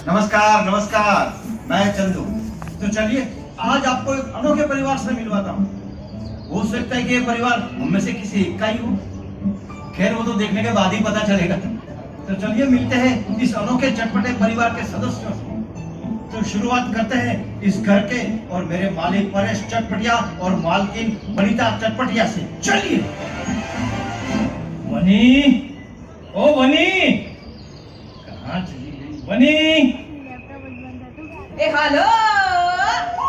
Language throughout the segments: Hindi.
नमस्कार नमस्कार, मैं चंदू। तो चलिए आज आपको एक अनोखे परिवार से मिलवाता हूँ। हो सकता है कि ये परिवार हम में से किसी एक का ही हो। खैर वो तो देखने के बाद ही पता चलेगा। तो चलिए मिलते हैं इस अनोखे चटपटे परिवार के सदस्यों से। तो शुरुआत करते हैं इस घर के और मेरे मालिक परेश चटपटिया और मालकिन वनिता चटपटिया से। चलिए। वनी, ओ वनी, कहाँ चली गई वनी? ए हालो,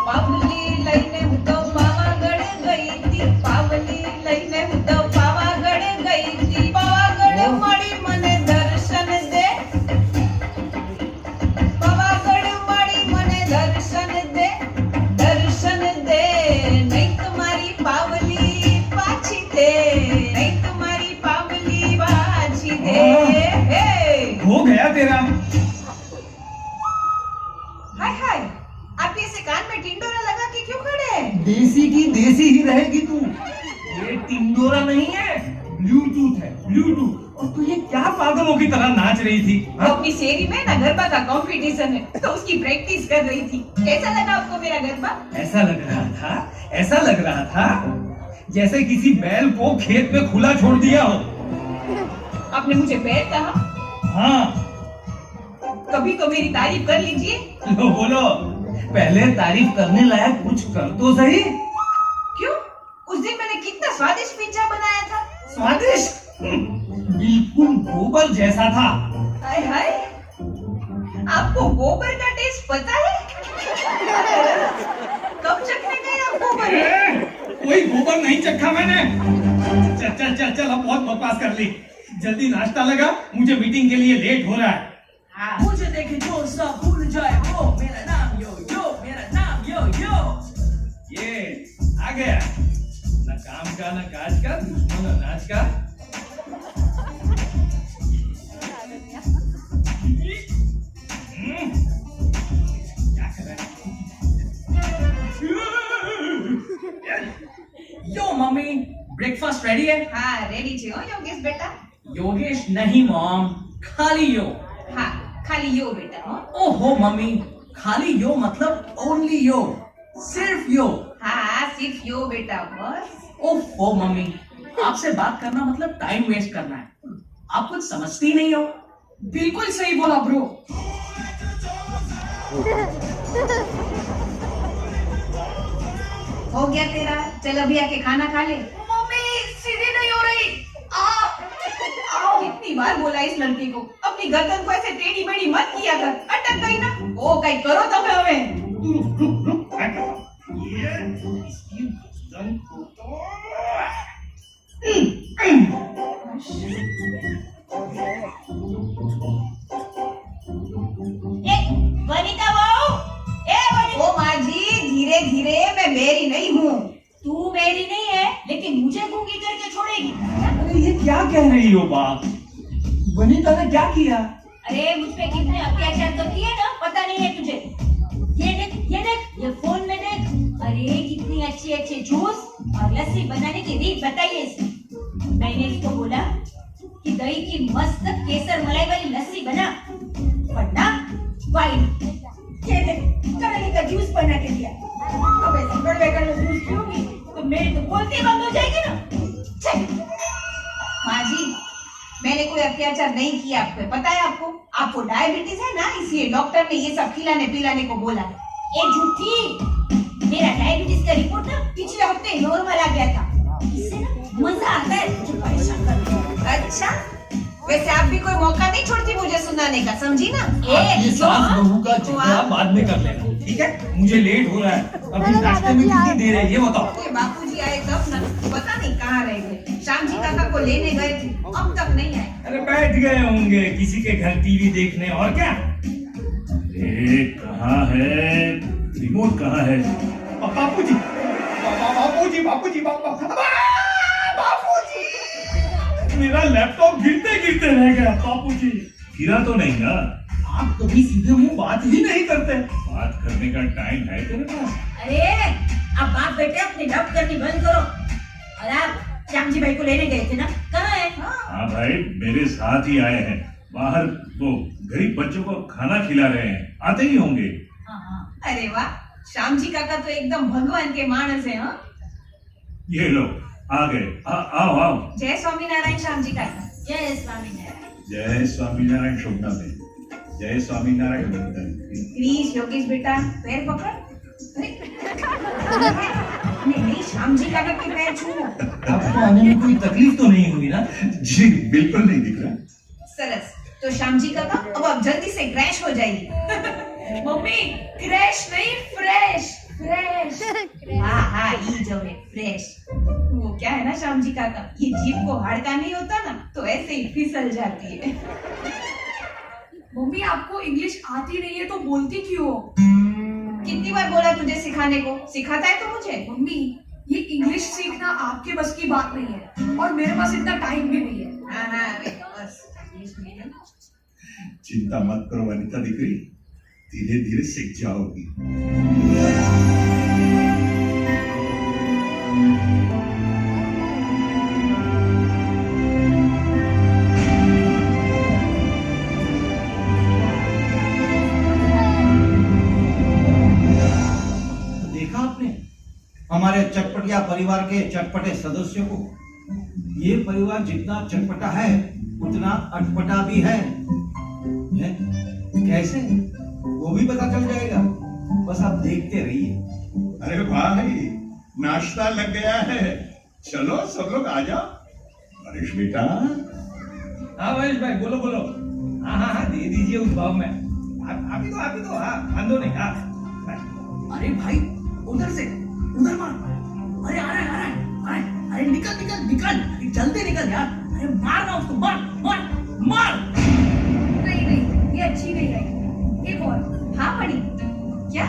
पावली लईने હું તો પાવાગઢ ગઈ તી, પાવલી લઈને હું તો પાવાગઢ ગઈ તી, પાવાગઢ મળી મને દર્શન દે, પાવાગઢ મળી મને દર્શન દે, નહીં તમારી પાવલી પાછી દે, નહીં તમારી પાવલી પાછી દે। हो गया तेरा। हाय हाय, आप ऐसे कान में टिंडोरा लगा के क्यों खड़े हैं? देसी की देसी ही रहेगी तू। ये टिंडोरा नहीं है, ब्लूटूथ है, ब्लूटूथ। और तू ये क्या पागलों की तरह नाच रही थी? वो अपनी शेरी में ना गरबा का कंपटीशन है, तो उसकी प्रैक्टिस कर रही थी। कैसा लगा आपको मेरा गरबा? ऐसा लग रहा था जैसे किसी बैल को खेत में खुला छोड़ दिया हो। आपने मुझे बैल कहा? हाँ। कभी तो मेरी तारीफ कर लीजिए। लो बोलो, पहले तारीफ करने लायक कुछ कर तो सही। क्यों? उस दिन मैंने कितना स्वादिष्ट पिज्जा बनाया था। स्वादिष्ट? बिल्कुल गोबर जैसा था। हाय हाय, आपको गोबर का टेस्ट पता है? कब चखने गए आप गोबर? कोई गोबर नहीं चखा मैंने। चल अब बहुत बकवास कर ली। जल्दी नाश्ता लगा, मुझे मीटिंग के लिए लेट हो रहा है। हाँ। मुझे देखे जो सब भूल जाए वो, मेरा नाम यो यो, मेरा नाम यो यो। ये आ गया, न काम का न काज का, दुश्मन अनाज का। क्या कर रहा है? यो मम्मी, ब्रेकफास्ट रेडी है? हाँ रेडी छे हो योगेश बेटा। योगेश नहीं मॉम, खाली यो। हाँ खाली यो बेटा हो। ओहो मम्मी, खाली यो मतलब ओनली यो, सिर्फ यो। हाँ सिर्फ यो बेटा बस। ओहो मम्मी, आपसे बात करना मतलब टाइम वेस्ट करना है। आप कुछ समझती नहीं हो। बिल्कुल सही बोला ब्रो। हो गया तेरा, चल अभी आके खाना खा ले। मम्मी सीधी नहीं हो रही। कितनी बार बोला इस लड़की को अपनी गर्दन को ऐसे टेढ़ी मेढ़ी मत किया कर, अटक गई ना। ओ कहीं करो तो हमें। ये इसकी गर्दन को तो वनिता ओ माँ जी, धीरे धीरे, मैं मेरी नहीं हूँ। तू मेरी नहीं है, लेकिन मुझे गूंगी करके छोड़ेगी। अरे ये क्या कह रही हो बाप? वनिता ने क्या किया? अरे मुझ पे कितने अत्याचार करती है ना, पता नहीं है तुझे। ये देख, ये फोन में देख। अरे कितनी अच्छी अच्छी जूस और लस्सी बनाने की रीत बताइए इसे। मैंने इसको बोला कि दही की मस्त केसर मलाई वाली लस्सी बना, वरना वाइन। ये देख, कड़वी का जूस बना के दिया। अब ऐसे कड़वे का जूस पीऊंगी तो मेरी तो बोलती बंद हो जाएगी ना। चल माँ जी, मैंने कोई अत्याचार नहीं किया आप पे, पता है आपको? आपको डायबिटीज है ना, इसलिए डॉक्टर ने ये सब खिलाने पिलाने को बोला। ये झूठी, मेरा डायबिटीज का रिपोर्ट ना पिछले हफ्ते नॉर्मल आ गया था। इससे ना मजा आता है मुझे परेशान करने। अच्छा, वैसे आप भी कोई मौका नहीं छोड़ती मुझे सुनाने का, समझी ना? ये सास बहू का झगड़ा बाद में कर लेना, ठीक है? मुझे लेट हो रहा है। अभी नाश्ते में कितनी देर है ये बताओ। ये बापूजी आए तब ना, पता नहीं कहाँ रह गए। श्याम जी काका को लेने गए थे, अब तक नहीं आए। अरे बैठ गए होंगे किसी के घर टीवी देखने, और क्या? ए, कहाँ है रिमोट? कहाँ है? बापूजी, बापूजी, बापूजी, बापूजी, मेरा लैपटॉप गिरते गिरते रह गया बापूजी। गिरा तो नहीं ना? आप कभी सीधे मुंह बात ही नहीं करते। बात करने का टाइम है तेरे पास? अरे अब बाप बेटे अपनी डब करनी बंद करो। और आप श्याम जी भाई को लेने गए थे ना, कहाँ है? हाँ भाई, मेरे साथ ही आए हैं। बाहर वो गरीब बच्चों को खाना खिला रहे हैं, आते ही होंगे। अरे वाह, श्याम जी काका तो एकदम भगवान के मानस है। हाँ, ये लो आ गए। आओ आओ। जय स्वामीनारायण श्याम जी काका। जय स्वामीनारायण। जय स्वामीनारायण शोभना में, जय स्वामीनारायण वंदन। प्लीज योगेश बेटा, पैर पकड़। नहीं नहीं, श्याम जी काका के पैर छू। आपको आने में कोई तकलीफ तो नहीं हुई ना? जी बिल्कुल नहीं दिख रहा। सरस, तो श्याम जी काका अब आप जल्दी से क्रैश हो जाइए। मम्मी, क्रैश नहीं, फ्रेश फ्रेश। हाँ हाँ, ये जो है फ्रेश। वो क्या है ना श्याम जी काका, ये जीभ को हाड़का नहीं होता ना, तो ऐसे ही फिसल जाती है। मम्मी, आपको इंग्लिश आती नहीं है तो बोलती क्यों? कितनी बार बोला तुझे सिखाने को? सिखाता है तो मुझे। मम्मी, ये इंग्लिश सीखना आपके बस की बात नहीं है और मेरे पास इतना टाइम भी नहीं है। हाँ हाँ, बस इंग्लिश मीडियम। चिंता मत करो अनिता दीकरी, धीरे धीरे सीख जाओगी। देखा आपने हमारे चटपटिया परिवार के चटपटे सदस्यों को? ये परिवार जितना चटपटा है उतना अटपटा भी है। कैसे? वो भी पता चल जाएगा, बस आप देखते रहिए। अरे भाई, नाश्ता लग गया है, चलो सब लोग आ जाओ। हरीश बेटा। हाँ महेश भाई, बोलो बोलो। हाँ हाँ हाँ, दे दीजिए उस भाव में। आप ही दो। हाँ, बंदो नहीं। हाँ अरे भाई, उधर से उधर मार। अरे आ रहा है। अरे निकल जल्दी निकल यार। अरे मारना उसको, मार। नहीं, ये अच्छी नहीं है। एक और। हाँ पड़ी क्या?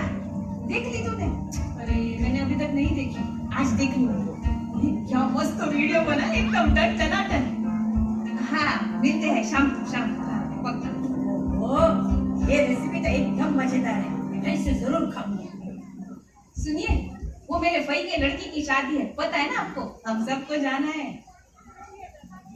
देख ली तूने? अरे मैंने अभी तक नहीं देखी, आज देख लूंगी। क्या मस्त वीडियो बना, एकदम टनाटन। हाँ, मिलते हैं शाम को पक्का। ओ, ये रेसिपी तो एकदम मजेदार है, मैं इसे जरूर खाऊंगी। सुनिए, वो मेरे भाई के लड़की की शादी है, पता है ना आपको? हम सबको जाना है।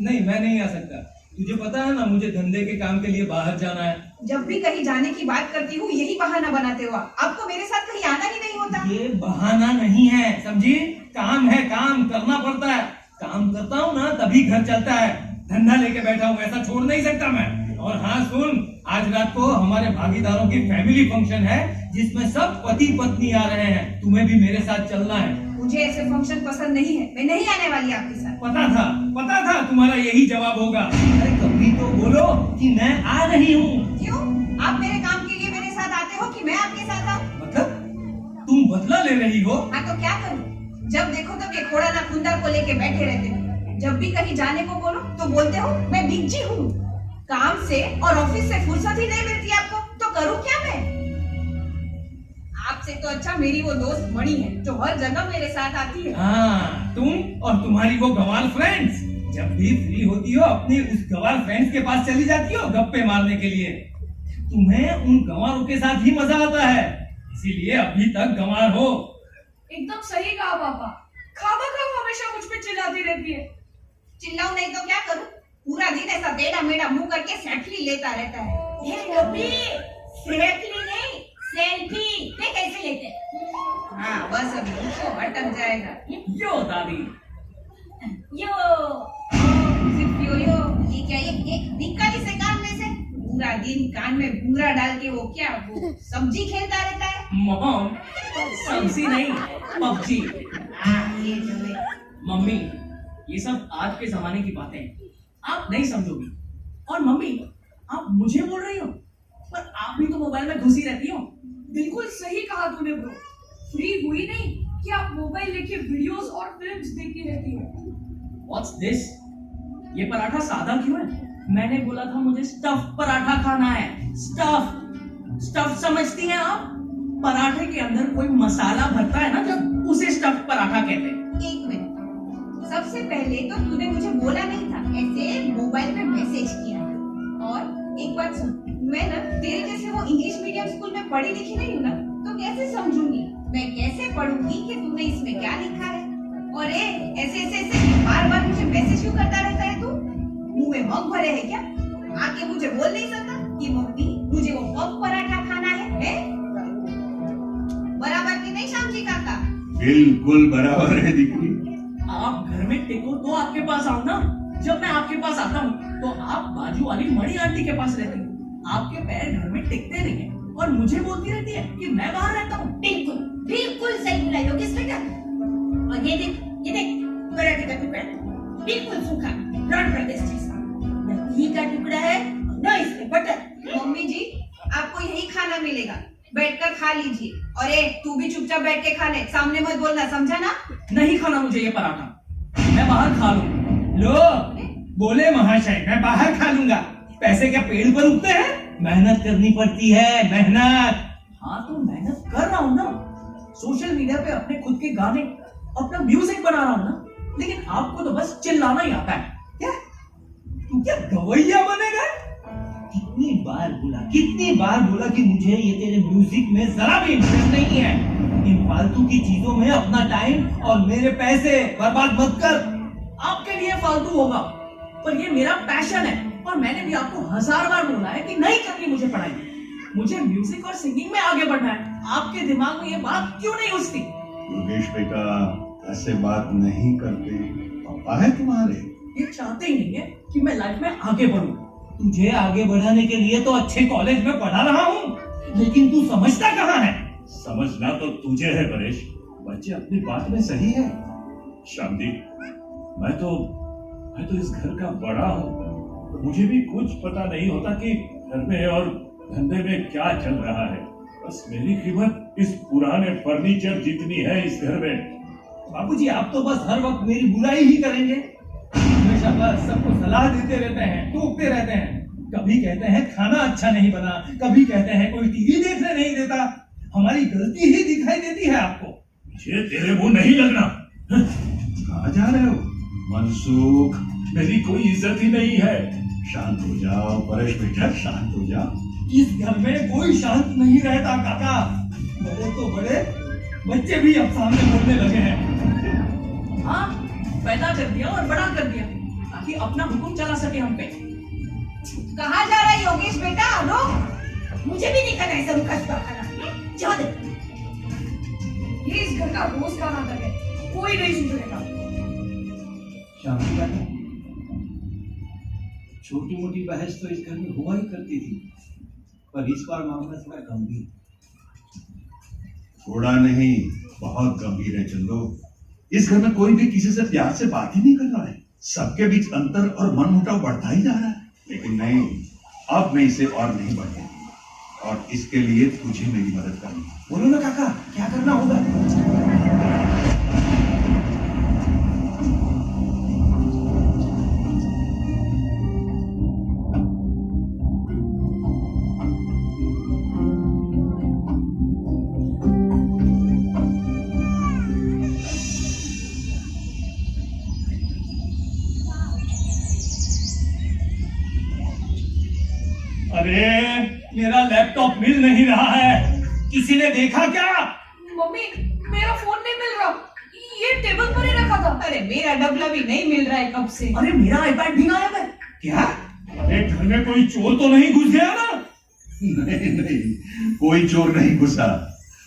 नहीं, मैं नहीं आ सकता। तुझे पता है ना, मुझे धंधे के काम के लिए बाहर जाना है। जब भी कहीं जाने की बात करती हूँ यही बहाना बनाते हो आपको मेरे साथ कहीं आना ही नहीं होता। ये बहाना नहीं है, समझी? काम है, काम करना पड़ता है। काम करता हूँ ना तभी घर चलता है। धंधा लेके बैठा हूँ, ऐसा छोड़ नहीं सकता मैं। और हाँ सुन, आज रात को हमारे भागीदारों की फैमिली फंक्शन है जिसमें सब पति पत्नी आ रहे हैं। तुम्हें भी मेरे साथ चलना है। मुझे ऐसे फंक्शन पसंद नहीं है, मैं नहीं आने वाली आपके साथ। पता था तुम्हारा यही जवाब होगा। अरे कभी तो बोलो कि मैं आ रही हूँ। क्यों? आप मेरे काम के लिए मेरे साथ आते हो कि मैं आपके साथ आऊँ? मतलब तुम बदला ले रही हो? हाँ तो क्या करूँ? जब देखो तब ये खोड़ा ना खुंदा को लेके बैठे रहते हो। जब भी कहीं जाने को बोलो तो बोलते हो मैं बिजी हूँ। काम से और ऑफिस से फुर्सत ही नहीं मिलती आपको, तो करूँ क्या मैं? आपसे तो अच्छा मेरी वो दोस्त मणि है जो हर जगह मेरे साथ आती है। हाँ, तुम और तुम्हारी वो गवार फ्रेंड्स जब भी फ्री होती हो अपनी उस गवार फ्रेंड्स के पास चली जाती हो गप्पे मारने के लिए। तुम्हें उन गंवारों के साथ ही मजा आता है, इसीलिए अभी तक गंवार हो। एकदम सही कहा पापा। खामा हमेशा मुझ पे चिल्लाती रहती है। चिल्लाऊं नहीं तो क्या करूं? पूरा दिन ऐसा टेढ़ा मेढ़ा मुंह करके सेल्फी लेता रहता है। ये कभी सेल्फी नहीं, सेल्फी ले कैसे लेते हैं? हाँ बस अभी उसको अटक जाएगा। यो दादी, यो सिर्फ यो ये क्या? ये निकाली से कान में से पूरा दिन कान में घूंघरा डाल के वो क्या वो सब्जी खेलता रहता है। मॉम, सब्जी नहीं, पबजी। ये जो है मम्मी, ये सब आज के जमाने की बातें हैं, आप नहीं समझोगी। और मम्मी, आप मुझे बोल रही हो, पर आप भी तो मोबाइल में घुसी रहती हो। बिल्कुल सही कहा तूने ब्रो। फ्री हुई नहीं कि आप मोबाइल लेके वीडियोस और फिल्म्स देखती रहती हो। What's this? ये पराठा सादा क्यों है? मैंने बोला था मुझे स्टफ पराठा खाना है। स्टफ समझती हैं आप? पराठे के अंदर कोई मसाला भरता है ना, जब उसे स्टफ पराठा कहते हैं। एक मिनट, सबसे पहले तो तूने मुझे बोला नहीं था, ऐसे मोबाइल में मैसेज किया। और एक बात सुन, मैं ना तेरे जैसे वो इंग्लिश मीडियम स्कूल में पढ़ी लिखी नहीं हूँ ना, तो कैसे समझूंगी? मैं कैसे पढ़ूंगी कि तूने इसमें क्या लिखा है? और ऐसे बार बार मुझे मैसेज क्यों करता रहता है तू? मुंह में मग भरे है क्या? आके मुझे बोल नहीं सकता कि मम्मी मुझे वो पफ पराठा खाना है? बराबर की नहीं शामजी काका? बिल्कुल बराबर है दीदी। आप घर में टिको तो आपके पास आओ ना। जब मैं आपके पास आता हूँ तो आप बाजू वाली मणि आंटी के पास रहती हो। आपके पैर घर में टिकते नहीं है और मुझे बोलती रहती है कि मैं बाहर रहता हूँ। बिल्कुल बिल्कुल सही बोला योगेश बेटा। और ये देख पराठे का टुकड़ा बिल्कुल सूखा रण प्रदेश जैसा, न घी का टुकड़ा है न इसमें बटर। मम्मी जी आपको यही खाना मिलेगा, बैठकर खा लीजिए। और तू भी चुपचाप बैठ के खाने, सामने मत बोलना, समझा ना? नहीं खाना मुझे ये पराठा, मैं बाहर खा लूँ। लो बोले महाशय मैं बाहर खा लूंगा। पैसे क्या पेड़ पर उगते हैं? मेहनत करनी पड़ती है, मेहनत। हाँ तो मेहनत कर रहा हूँ ना, सोशल मीडिया पे अपने खुद के गाने, अपना म्यूजिक बना रहा हूँ ना। लेकिन आपको तो बस चिल्लाना ही आता है। क्या तू क्या गवैया बनेगा? कितनी बार बोला कि मुझे ये तेरे म्यूजिक में जरा भी इंटरेस्ट नहीं है। इन फालतू की चीजों में अपना टाइम और मेरे पैसे बर्बाद मत कर। आपके लिए फालतू होगा पर ये मेरा पैशन है। और मैंने भी आपको 1000 बार बोला है कि नहीं करनी मुझे पढ़ाई, मुझे म्यूजिक और सिंगिंग में आगे बढ़ना है। आपके दिमाग में ये बात क्यों नहीं घुसती? योगेश बेटा ऐसे बात नहीं करते, पापा है तुम्हारे। ये चाहते ही नहीं है कि मैं लाइफ में आगे बढ़ूं। तुझे आगे बढ़ाने के लिए तो अच्छे कॉलेज में पढ़ा रहा हूँ, लेकिन तू समझता कहाँ है? समझना तो तुझे है परेश, बच्चे अपनी बात में सही है। शांति, मैं तो इस घर का बड़ा हूँ, मुझे भी कुछ पता नहीं होता कि घर में और धंधे में क्या चल रहा है। बस मेरी कीमत इस पुराने फर्नीचर जितनी है इस घर में। बाबूजी आप तो बस हर वक्त मेरी बुराई ही करेंगे। हमेशा बस सबको सलाह देते रहते हैं, टोकते रहते हैं। कभी कहते हैं खाना अच्छा नहीं बना, कभी कहते हैं कोई टीवी देखने नहीं देता। हमारी गलती ही दिखाई देती है आपको। मुझे तेरे मुंह नहीं लगना। कहाँ जा रहे हो? मनसुख, मेरी कोई इज्जत ही नहीं है। शांत हो जाओ परेश बेटा, शांत हो जाओ। इस घर में कोई शांत नहीं रहता काका। बड़े तो बड़े, बच्चे भी अब सामने बोलने लगे हैं। हाँ पैदा कर दिया और बड़ा कर दिया ताकि अपना हुक्म चला सके हम पे। कहाँ जा रहा है योगेश बेटा? रुक, मुझे भी नहीं खाना ऐसा रुखा सुखा खाना। जाओ दे। ये इस घर का रोज का नाटक है, कोई नहीं सुधरेगा। शांति काका, छोटी मोटी बहस तो इस घर में हुआ ही करती थी, पर इस बार मामला थोड़ा गंभीर। थोड़ा नहीं, बहुत गंभीर है चंदू। इस घर में कोई भी किसी से प्यार से बात ही नहीं कर रहा है। सबके बीच अंतर और मनमुटाव बढ़ता ही जा रहा है। लेकिन नहीं, अब मैं इसे और नहीं बढ़ने दूंगा, और इसके लिए तुझे मेरी मदद करनी है। बोलो ना काका, क्या करना होगा? अरे मेरा लैपटॉप मिल नहीं रहा है, किसी ने देखा क्या? मम्मी मेरा फोन नहीं मिल रहा, ये टेबल पर ही रखा था। अरे मेरा डबला भी नहीं मिल रहा है कब से। अरे मेरा आईपैड भी गायब है। क्या? अरे घर में कोई चोर तो नहीं घुस गया ना? नहीं नहीं, कोई चोर नहीं घुसा।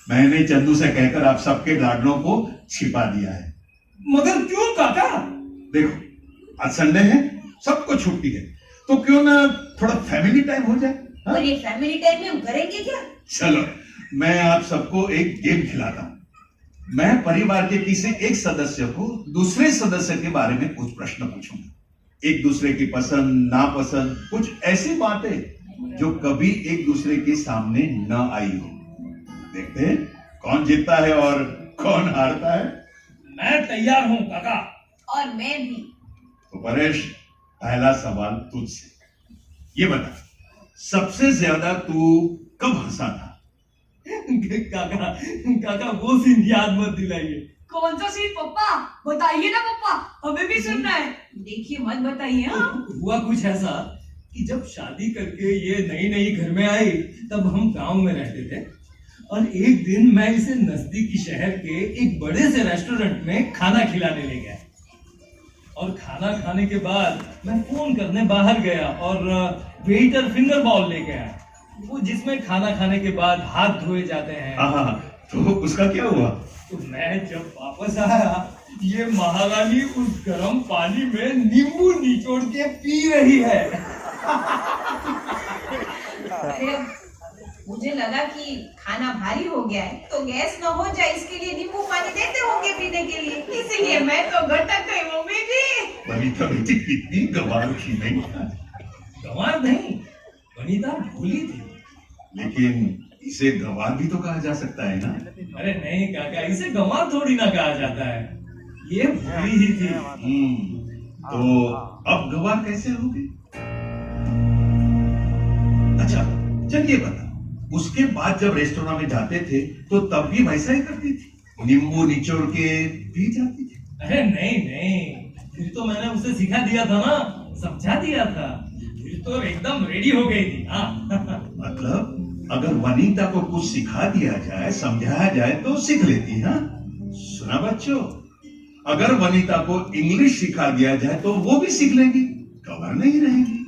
मैंने चंदू से कहकर आप सबके लाडलों को छिपा दिया है। मगर क्यों काका? देखो आज संडे है, सबको छुट्टी है, तो क्यों ना थोड़ा फैमिली टाइम हो जाए। हाँ? और ये फैमिली टाइम में हम करेंगे क्या? चलो मैं आप सबको एक गेम खिलाता हूं। मैं परिवार के किसी एक सदस्य को दूसरे सदस्य के बारे में कुछ प्रश्न पूछूंगा। एक दूसरे की पसंद नापसंद, कुछ ऐसी बातें जो कभी एक दूसरे के सामने न आई हो। देखते हैं कौन जीतता है और कौन हारता है। मैं तैयार हूँ काका। और मैं भी। तो परेश, पहला सवाल तुझसे, ये बता सबसे ज्यादा तू कब हंसा था? काका काका वो सीन याद मत दिलाइए। कौन सा सीन पप्पा? बताइए ना पप्पा, हमें भी सुनना है। देखिए मत बताइए। हाँ हुआ कुछ ऐसा कि जब शादी करके ये नई नई घर में आई, तब हम गांव में रहते थे, और एक दिन मैं इसे नजदीकी शहर के एक बड़े से रेस्टोरेंट में खाना खिलाने ले गया। और खाना खाने के बाद मैं फोन करने बाहर गया और वेटर फिंगर बाउल लेके आया, वो जिसमें खाना खाने के बाद हाथ धोए जाते हैं। हाँ, तो उसका क्या हुआ? तो मैं जब वापस आया, ये महारानी उस गर्म पानी में नींबू निचोड़ के पी रही है। अरे मुझे लगा कि खाना भारी हो गया है तो गैस न हो जाए इसके लिए नींबू पानी देते होंगे पीने के लिए, इसीलिए मैं तो गटक गई मम्मी जी। वनिता बेटी कितनी गवार थी नहीं? गंवार नहीं, वनिता भूली थी। लेकिन इसे गवार भी तो कहा जा सकता है ना? अरे नहीं काका, इसे गंवार थोड़ी ना कहा जाता है, ये भूली ही थी। तो अब गवार कैसे होगी? अच्छा चलिए बता, उसके बाद जब रेस्टोरेंट में जाते थे तो तब भी वैसा ही करती थी, नींबू निचोड़ के पी जाती थी? अरे नहीं, फिर तो मैंने उसे सिखा दिया था ना, समझा दिया था, फिर तो एकदम रेडी हो गई थी। हाँ मतलब अगर वनीता को कुछ सिखा दिया जाए, समझाया जाए तो सीख लेती। हाँ सुना बच्चों, अगर वनीता को इंग्लिश सिखा दिया जाए तो वो भी सीख लेगी, गवार नहीं रहेगी।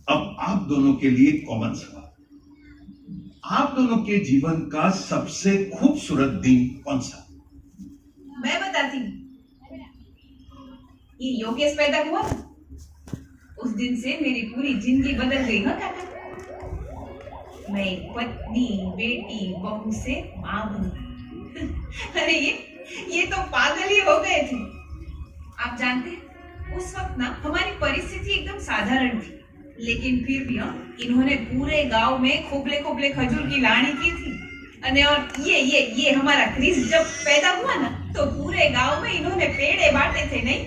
अब आप दोनों के लिए कॉमन सवाल, आप दोनों के जीवन का सबसे खूबसूरत दिन कौन सा? मैं बताती हूँ, ये योगेश पैदा हुआ ना, उस दिन से मेरी पूरी जिंदगी बदल गई। हाँ काका, मैं पत्नी, बेटी, बहू से मां बनी। अरे ये तो पागल ही हो गए थे। आप जानते हैं उस वक्त ना हमारी परिस्थिति एकदम साधारण थी, लेकिन फिर भी इन्होंने पूरे गांव में खोपले खोपले खजूर की लानी की थी। और ये हमारा क्रिस जब पैदा हुआ ना तो पूरे गांव में इन्होंने पेड़े बांटे थे। नहीं,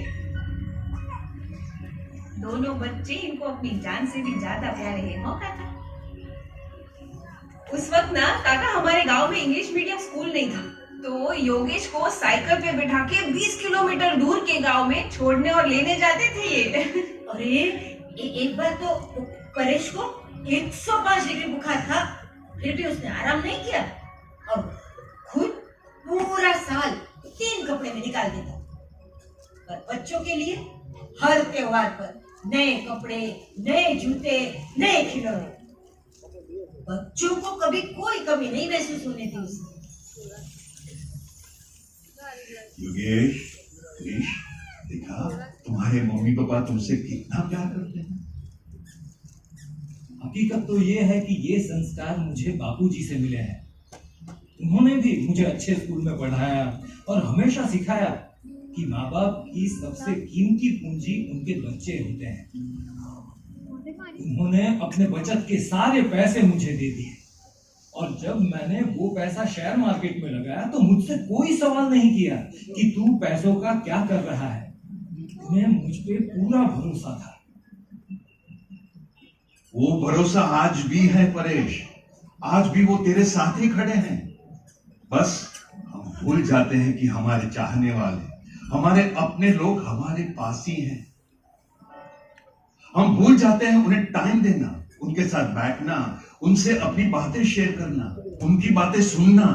दोनों बच्चे इनको अपनी जान से भी ज्यादा प्यारे हैं। हो काका, उस वक्त ना काका हमारे गांव में इंग्लिश मीडियम स्कूल नहीं था, तो योगेश को साइकिल पे बिठा के 20 किलोमीटर दूर के गांव में छोड़ने और लेने जाते थे ये। अरे एक बार तो परेश को 105 डिग्री बुखार था, फिर भी उसने आराम नहीं किया और खुद पूरा साल 3 कपड़े में निकाल देता। पर बच्चों के लिए हर त्योहार पर नए कपड़े, नए जूते, नए खिलौने, बच्चों को कभी कोई कमी नहीं महसूस होने दी उसने। योगेश, क्रिश, देखा तुम्हारे मम्मी पापा तुमसे कितना प्यार करते हैं। हकीकत तो ये है कि ये संस्कार मुझे बापूजी से मिले हैं। उन्होंने भी मुझे अच्छे स्कूल में पढ़ाया और हमेशा सिखाया कि माँ बाप की सबसे कीमती पूंजी उनके बच्चे होते हैं। उन्होंने अपने बचत के सारे पैसे मुझे दे दिए और जब मैंने वो पैसा शेयर मार्केट में लगाया तो मुझसे कोई सवाल नहीं किया कि तू पैसों का क्या कर रहा है। उन्हें मुझ पे पूरा भरोसा था। वो भरोसा आज भी है परेश, आज भी वो तेरे साथ ही खड़े हैं। बस हम भूल जाते हैं कि हमारे चाहने वाले, हमारे अपने लोग हमारे पास ही हैं। हम भूल जाते हैं उन्हें टाइम देना, उनके साथ बैठना, उनसे अपनी बातें शेयर करना, उनकी बातें सुनना।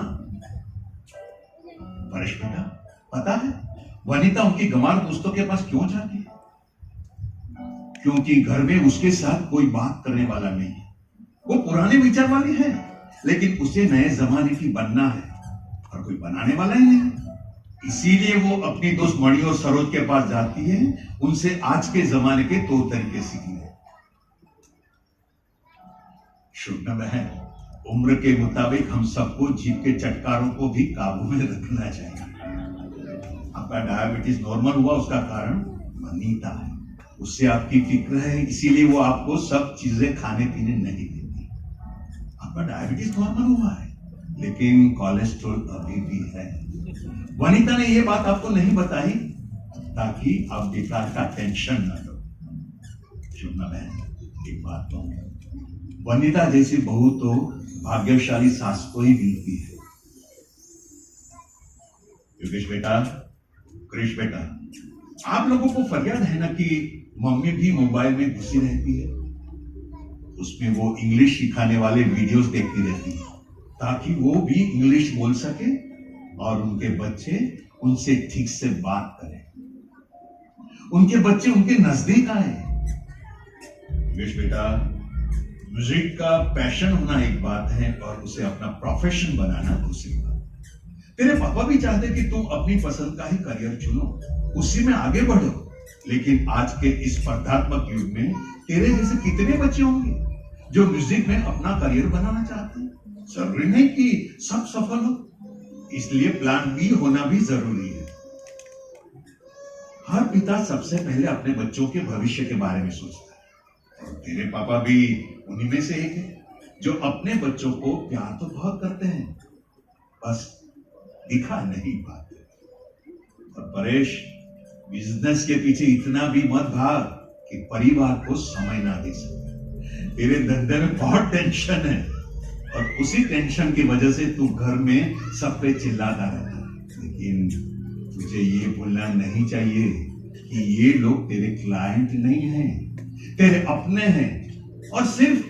परेश बेटा, पता है वनिता उनकी गंवार दोस्तों के पास क्यों जाती है? क्योंकि घर में उसके साथ कोई बात करने वाला नहीं है। वो पुराने विचार वाली है, लेकिन उसे नए जमाने की बनना है और कोई बनाने वाला ही नहीं। इसीलिए वो अपनी दोस्त मणि और सरोज के पास जाती है, उनसे आज के जमाने के तौर तरीके सीखने। शुक्र बहन, उम्र के मुताबिक हम सबको जीभ के चटकारों को भी काबू में रखना चाहिए। आपका डायबिटीज नॉर्मल हुआ, उसका कारण वनिता है। उससे आपकी फिक्र है, इसीलिए वो आपको सब चीजें खाने पीने नहीं देती। आपका डायबिटीज नॉर्मल हुआ है, लेकिन कोलेस्ट्रॉल अभी भी है। वनिता ने ये बात आपको नहीं बताई ताकि आप बेकार का टेंशन न लो। शुभना बहन, एक बात कहूं, वनिता जैसी बहू तो भाग्यशाली सास को ही मिलती है। योगेश बेटा, क्रिश बेटा, आप लोगों को फरियाद है ना कि मम्मी भी मोबाइल में घुसी रहती है। उसमें वो इंग्लिश सिखाने वाले वीडियोस देखती रहती है ताकि वो भी इंग्लिश बोल सके और उनके बच्चे उनसे ठीक से बात करें, उनके बच्चे उनके नजदीक आए। योगेश बेटा, म्यूजिक का पैशन होना एक बात है और उसे अपना प्रोफेशन बनाना दूसरी बात। तेरे पापा भी चाहते कि तुम अपनी पसंद का ही करियर चुनो, उसी में आगे बढ़ो, लेकिन आज के इस स्पर्धात्मक युग में तेरे जैसे कितने बच्चे होंगे जो म्यूजिक में अपना करियर बनाना चाहते हैं। जरूरी नहीं कि सब सफल हो, इसलिए प्लान बी होना भी जरूरी है। हर पिता सबसे पहले अपने बच्चों के भविष्य के बारे में सोचता है और तेरे पापा भी उन्हीं में से एक है जो अपने बच्चों को प्यार तो बहुत करते हैं, बस दिखा नहीं पाते। और परेश, बिजनेस के पीछे इतना भी मत भाग कि परिवार को समय ना दे सके। तेरे धंधे में बहुत टेंशन है और उसी टेंशन की वजह से तू घर में सब पे चिल्लाता रहता है। लेकिन तुझे ये भूलना नहीं चाहिए कि ये लोग तेरे क्लाइंट नहीं हैं, तेरे अपने हैं। और सिर्फ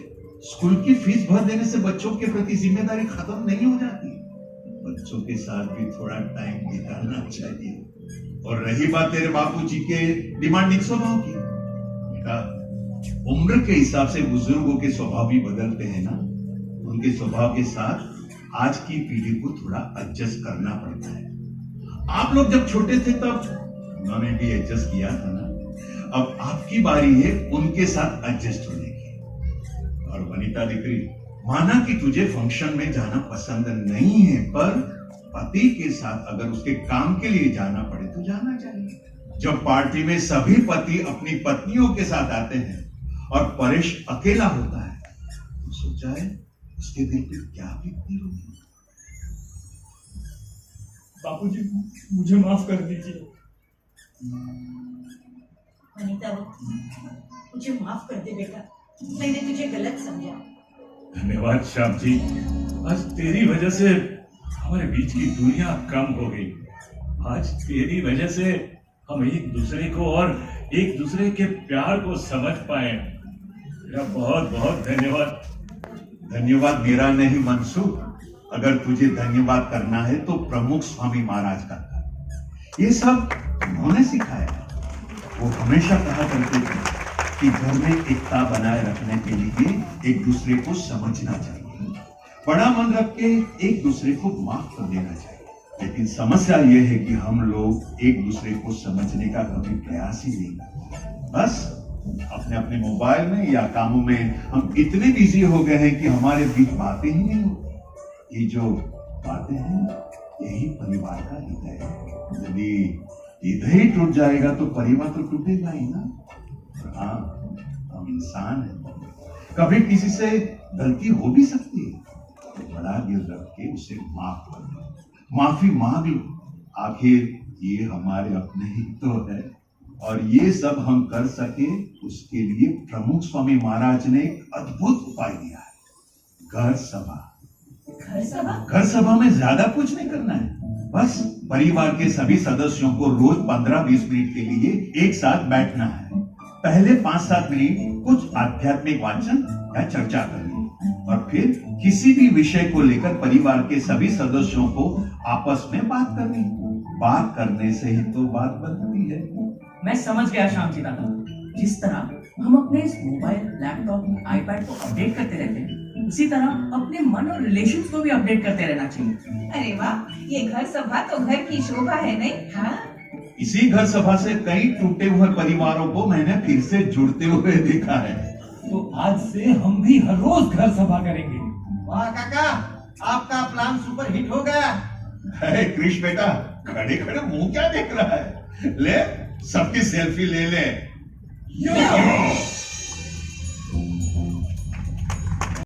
स्कूल की फीस भर देने से बच्चों के प्रति जिम्मेदारी खत्म नहीं हो जाती। बच्चों के साथ भी थोड़ा टाइम बिताना चाहिए। और रही बात तेरे बापूजी के डिमांडिंग स्वभाव की, बेटा, उम्र के हिसाब से बुजुर्गों के स्वभाव भी बदलते हैं ना। उनके स्वभाव के साथ आज की पीढ़ी को थोड़ा एडजस्ट करना पड़ता है। आप लोग जब छोटे थे तब उन्होंने भी एडजस्ट किया था ना। अब आपकी बारी है उनके साथ एडजस्ट होने की। और वनिता दिकरी, माना कि तुझे फंक्शन में जाना पसंद नहीं है, पर पति के साथ अगर उसके काम के लिए जाना पड़े तो जाना चाहिए। जब पार्टी में सभी पति अपनी पत्नियों के साथ आते हैं और परेश अकेला होता है तो सोचा है उसके दिल पे क्या बीतती होगी। बापूजी, मुझे माफ कर दीजिए। वनिता, मुझे माफ कर दे बेटा, मैंने तुझे गलत समझा। धन्यवाद श्याम जी, आज तेरी वजह से हमारे बीच की दूरियां कम हो गई। आज तेरी वजह से हम एक दूसरे को और एक दूसरे के प्यार को समझ पाए। तेरा बहुत बहुत धन्यवाद। धन्यवाद मेरा नहीं मंसूर, अगर तुझे धन्यवाद करना है तो प्रमुख स्वामी महाराज का कर। ये सब उन्होंने सिखाया। वो हमेशा कहा करते थे कि घर में एकता बनाए रखने के लिए एक दूसरे को समझना चाहिए, बड़ा मन रख के एक दूसरे को माफ कर देना चाहिए। लेकिन समस्या यह है कि हम लोग एक दूसरे को समझने का कभी प्रयास ही नहीं करते। बस अपने अपने मोबाइल में या कामों में हम इतने बिजी हो गए हैं कि हमारे बीच बातें ही नहीं होती। ये जो बातें हैं यही परिवार का हृदय है। यदि हृदय ही टूट जाएगा तो परिवार तो टूटेगा ही ना। और हाँ, हम इंसान हैं, कभी किसी से गलती हो भी सकती है, तो बड़ा दिल रख के उसे माफ कर दो, माफी मांग लो। आखिर ये हमारे अपने ही तो है। और ये सब हम कर सके उसके लिए प्रमुख स्वामी महाराज ने एक अद्भुत उपाय दिया है, घर सभा। घर सभा? घर सभा में ज्यादा कुछ नहीं करना है, बस परिवार के सभी सदस्यों को रोज 15-20 मिनट के लिए एक साथ बैठना है। पहले 5-7 मिनट कुछ आध्यात्मिक वाचन या चर्चा करनी और फिर किसी भी विषय को लेकर परिवार के सभी सदस्यों को आपस में बात करनी। बात करने से ही तो बात बनती है। मैं समझ गया श्याम जी दादा, जिस तरह हम अपने इस मोबाइल, लैपटॉप, आईपैड को अपडेट करते रहते हैं, उसी तरह अपने मन और रिलेशंस को भी अपडेट करते रहना चाहिए। अरे वाह, ये घर सभा तो घर की शोभा है नहीं? हाँ, इसी घर सभा से कई टूटे हुए परिवारों को मैंने फिर से जुड़ते हुए देखा है। तो आज से हम भी हर रोज घर सभा करेंगे। वाह काका, आपका प्लान सुपर हिट हो गया। है कृष्ण बेटा, खड़े खड़े मुंह क्या देख रहा है? ले, सबकी सेल्फी ले ले।